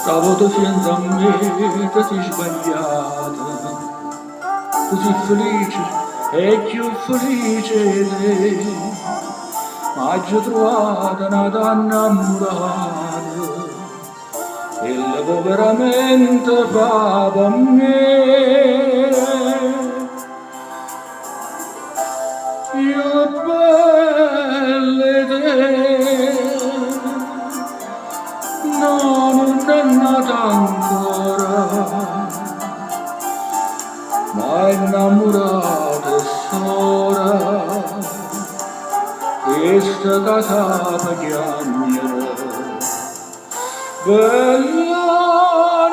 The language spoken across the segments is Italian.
Stavo senza me, tu sei sbagliata, tu sei felice e più felice di te, ma hai trovato una donna innamorata e la può veramente fa per me. Io belle te, no, non è nata ancora, ma è innamorata sora, questa casa per chiamare, bella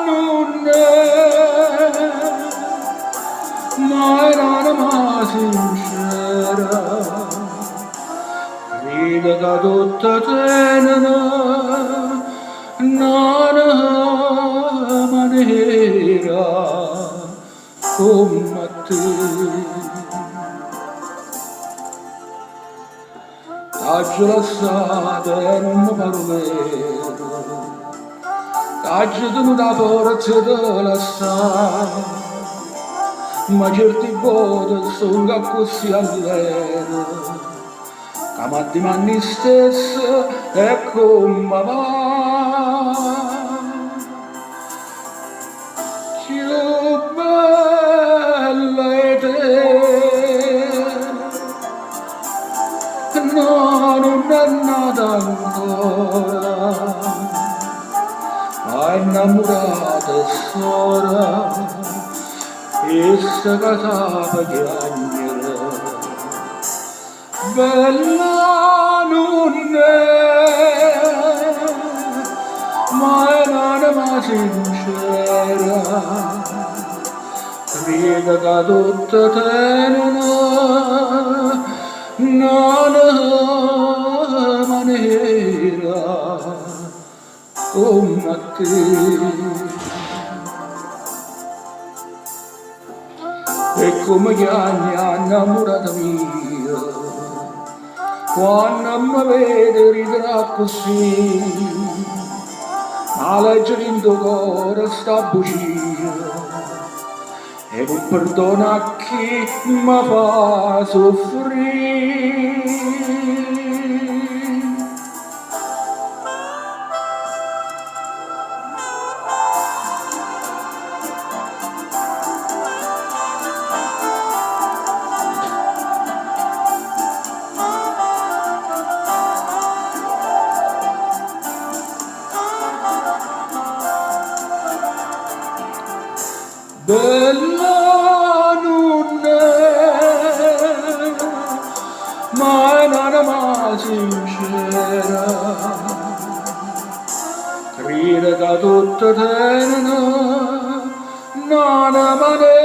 non è, ma è un'anima sincera, crede che tutta tenera, non maniera come te. T'hai lasciata e non mi pare vero, t'hai tenuta la forza di lasciare, ma certi voti sono così al vero, che mi dimandi stesso e come va. Più bella è te, no, non è nata ancora, ma è innamorata sora, e sta casa per piangere, bella non è, ma è un'anima sincera, crede che tutta tenera, non è maniera come te. E come gli anni innamorata mia, quando mi vede ridrà così, ma legge in tuo cuore sta bugia, e non perdona a chi mi fa soffrire. Bella non è, ma è un'anima sincera, crede che tutta tenera, non è maniera